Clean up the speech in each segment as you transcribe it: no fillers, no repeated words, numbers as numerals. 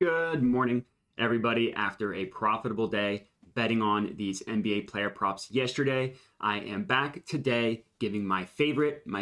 Good morning, everybody. After a profitable day betting on these NBA player props yesterday, I am back today giving my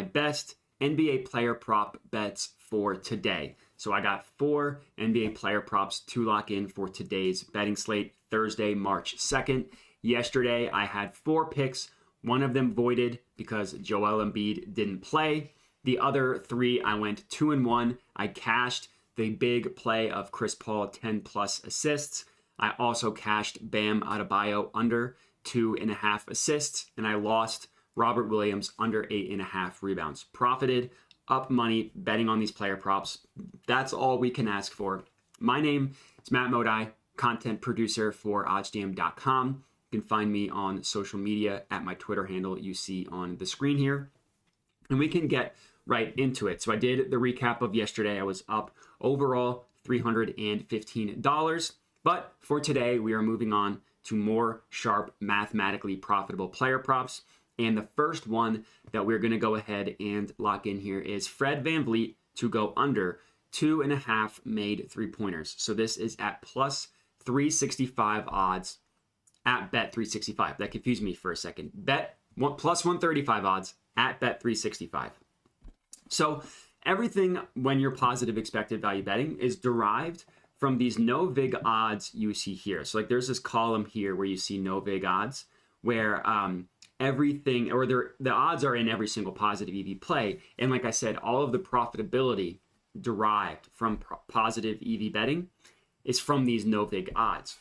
best NBA player prop bets for today. So I got 4 NBA player props to lock in for today's betting slate, Thursday, March 2nd. Yesterday, I had 4 picks. One of them voided because Joel Embiid didn't play. The other 3, I went 2-1. I cashed the big play of Chris Paul 10 plus assists. I also cashed Bam Adebayo under 2.5 assists, and I lost Robert Williams under 8.5 rebounds. Profited, up money, betting on these player props. That's all we can ask for. My name is Matt Modi, content producer for oddsjam.com. You can find me on social media at my Twitter handle you see on the screen here. And we can get right into it. So I did the recap of yesterday. I was up overall $315. But for today, we are moving on to more sharp, mathematically profitable player props. And the first one that we're going to go ahead and lock in here is Fred VanVleet to go under 2.5 made three-pointers. So this is at plus 365 odds at Bet365. That confused me for a second. Plus 135 odds at Bet365. So everything when you're positive expected value betting is derived from these no vig odds you see here. So like there's this column here where you see no vig odds where everything or the odds are in every single positive EV play. And like I said, all of the profitability derived from positive EV betting is from these no vig odds.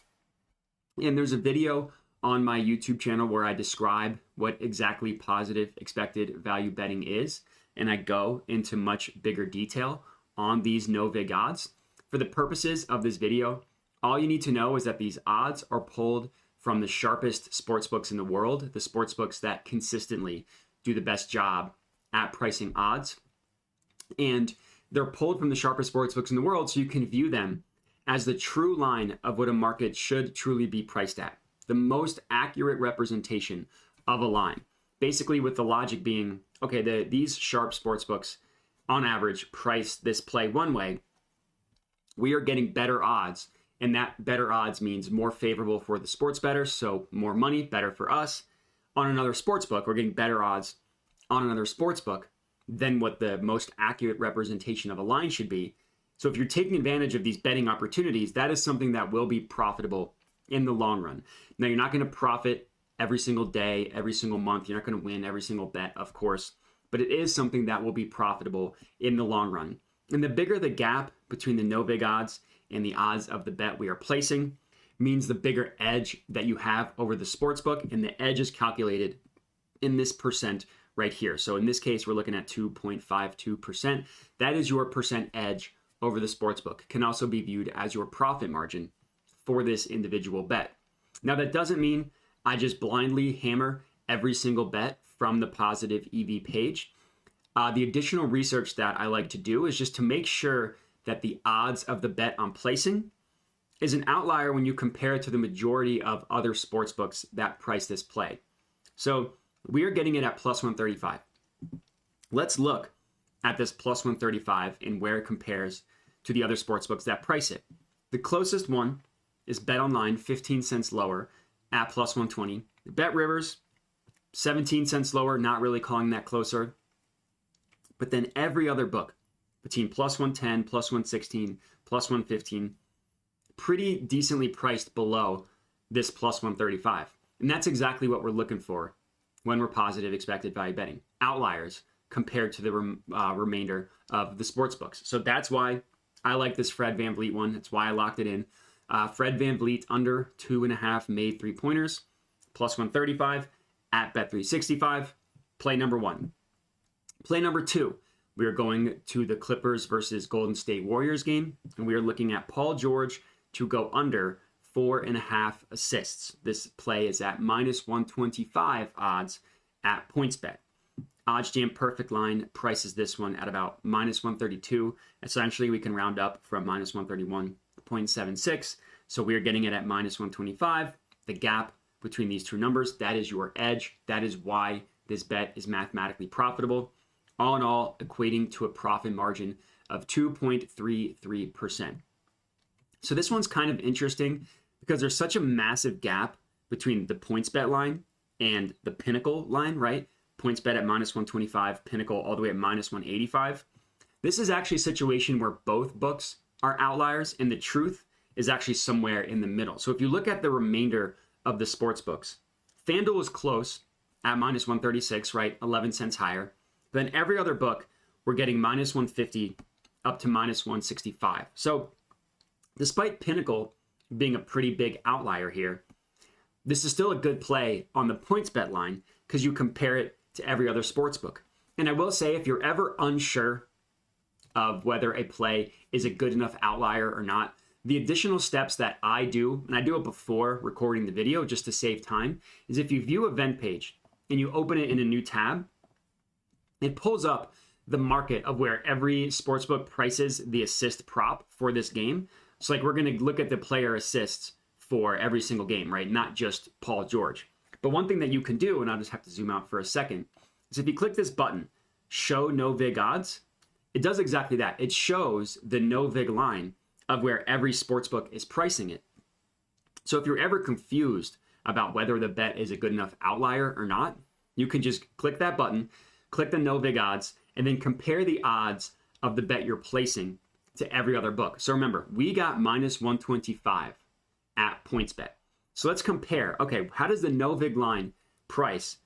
And there's a video on my YouTube channel where I describe what exactly positive expected value betting is. And I go into much bigger detail on these no vig odds. For the purposes of this video, all you need to know is that these odds are pulled from the sharpest sportsbooks in the world, the sportsbooks that consistently do the best job at pricing odds. And they're pulled from the sharpest sportsbooks in the world so you can view them as the true line of what a market should truly be priced at. The most accurate representation of a line. Basically with the logic being, okay, these sharp sportsbooks on average price this play one way. We are getting better odds, and that better odds means more favorable for the sports bettor, so more money, better for us. On another sportsbook, we're getting better odds on another sportsbook than what the most accurate representation of a line should be. So if you're taking advantage of these betting opportunities, that is something that will be profitable in the long run. Now, you're not going to profit every single day, every single month. You're not going to win every single bet, of course, but it is something that will be profitable in the long run. And the bigger the gap between the no vig odds and the odds of the bet we are placing means the bigger edge that you have over the sportsbook, and the edge is calculated in this percent right here. So in this case, we're looking at 2.52%. That is your percent edge over the sportsbook. Can also be viewed as your profit margin for this individual bet. Now, that doesn't mean I just blindly hammer every single bet from the positive EV page. The additional research that I like to do is just to make sure that the odds of the bet I'm placing is an outlier when you compare it to the majority of other sportsbooks that price this play. So we are getting it at plus 135. Let's look at this plus 135 and where it compares to the other sportsbooks that price it. The closest one is BetOnline, 15 cents lower at plus 120. Bet Rivers, 17 cents lower, not really calling that closer. But then every other book between plus 110, plus 116, plus 115, pretty decently priced below this plus 135. And that's exactly what we're looking for when we're positive expected value betting. Outliers compared to the remainder of the sports books. So that's why I like this Fred VanVleet one. That's why I locked it in. Fred VanVleet under 2.5 made three-pointers, plus 135 at Bet365. Play number 1. Play number 2, we are going to the Clippers versus Golden State Warriors game, and we are looking at Paul George to go under 4.5 assists. This play is at minus 125 odds at PointsBet. OddsJam Perfect Line prices this one at about minus 132. Essentially, we can round up from minus 131.76. So we are getting it at minus 125. The gap between these two numbers, that is your edge. That is why this bet is mathematically profitable. All in all, equating to a profit margin of 2.33%. So this one's kind of interesting because there's such a massive gap between the points bet line and the Pinnacle line, right? Points bet at -125, Pinnacle all the way at -185. This is actually a situation where both books are outliers, and the truth is actually somewhere in the middle. So if you look at the remainder of the sports books, FanDuel is close at -136, right? 11 cents higher. Then every other book, we're getting -150 up to -165. So despite Pinnacle being a pretty big outlier here, this is still a good play on the points bet line because you compare it to every other sports book. And I will say, if you're ever unsure of whether a play is a good enough outlier or not, the additional steps that I do, and I do it before recording the video just to save time, is if you view event page and you open it in a new tab, it pulls up the market of where every sportsbook prices the assist prop for this game. So like we're going to look at the player assists for every single game, right? Not just Paul George. But one thing that you can do, and I'll just have to zoom out for a second, is if you click this button, show no vig odds, it does exactly that. It shows the no vig line of where every sportsbook is pricing it. So if you're ever confused about whether the bet is a good enough outlier or not, you can just click that button, click the no vig odds, and then compare the odds of the bet you're placing to every other book. So remember, we got -125 at PointsBet. So let's compare. Okay, how does the no vig line price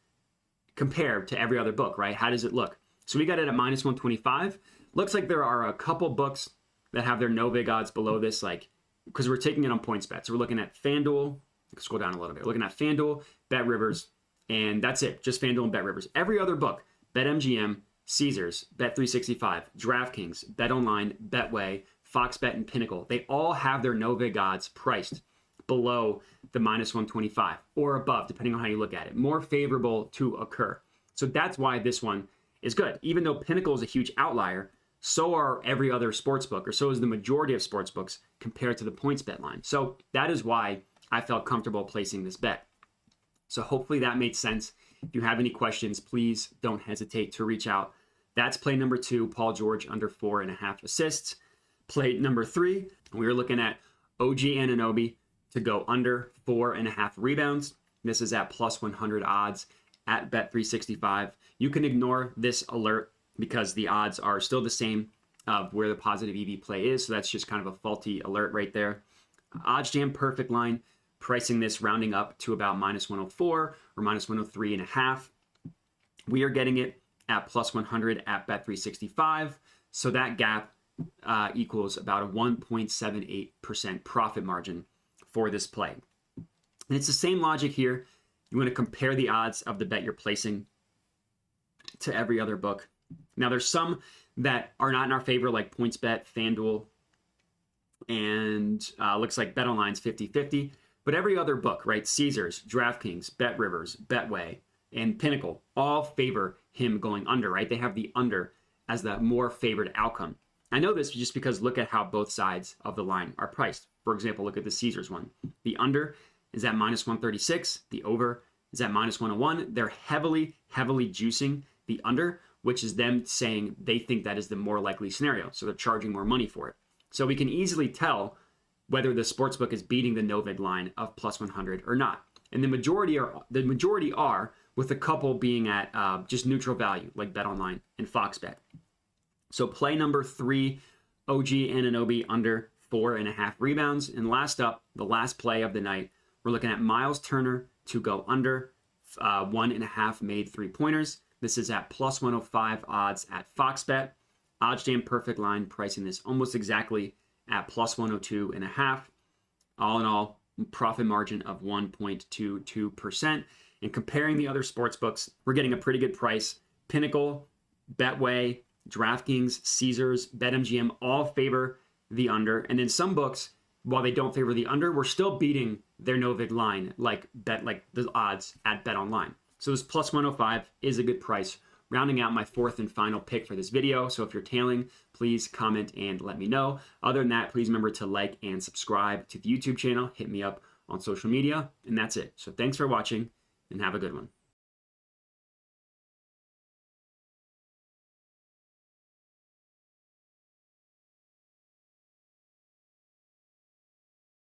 compare to every other book, right? How does it look? So we got it at -125. Looks like there are a couple books that have their no vig odds below this, like, because we're taking it on PointsBet. So we're looking at FanDuel. Scroll down a little bit. We're looking at FanDuel, BetRivers, and that's it. Just FanDuel and BetRivers. Every other book, BetMGM, Caesars, Bet365, DraftKings, BetOnline, Betway, FoxBet, and Pinnacle, they all have their no vig odds priced below the -125 or above, depending on how you look at it, more favorable to occur. So that's why this one is good. Even though Pinnacle is a huge outlier, so are every other sportsbook, or so is the majority of sportsbooks compared to the points bet line. So that is why I felt comfortable placing this bet. So hopefully that made sense. If you have any questions, please don't hesitate to reach out. That's play number 2, Paul George under 4.5 assists. Play number 3, we were looking at OG Anunoby to go under 4.5 rebounds. This is at +100 odds at Bet365. You can ignore this alert because the odds are still the same of where the positive EV play is. So that's just kind of a faulty alert right there. OddsJam perfect line, pricing this rounding up to about -104 or -103.5. We are getting it at +100 at Bet365. So that gap equals about a 1.78% profit margin for this play. And it's the same logic here. You want to compare the odds of the bet you're placing to every other book. Now, there's some that are not in our favor, like PointsBet, FanDuel, and looks like BetOnline's 50-50. But every other book, right? Caesars, DraftKings, BetRivers, Betway, and Pinnacle all favor him going under, right? They have the under as the more favored outcome. I know this just because look at how both sides of the line are priced. For example, look at the Caesars one. The under is at -136. The over is at -101. They're heavily juicing the under, which is them saying they think that is the more likely scenario. So they're charging more money for it. So we can easily tell whether the sportsbook is beating the no vig line of +100 or not. And the majority are with a couple being at just neutral value, like BetOnline and FoxBet. So play number 3, OG Anunoby under 4.5 rebounds. And last up, the last play of the night, we're looking at Myles Turner to go under 1.5 made 3-pointers. This is at +105 odds at FoxBet. OddsJam perfect line, pricing this almost exactly at +102.5. All in all, profit margin of 1.22%. And comparing the other sports books, we're getting a pretty good price. Pinnacle, Betway, DraftKings, Caesars, BetMGM all favor the under. And then some books, while they don't favor the under, we're still beating their no vig line, like the odds at BetOnline. So this +105 is a good price, rounding out my 4th and final pick for this video. So if you're tailing, please comment and let me know. Other than that, please remember to like and subscribe to the YouTube channel. Hit me up on social media, and that's it. So thanks for watching, and have a good one.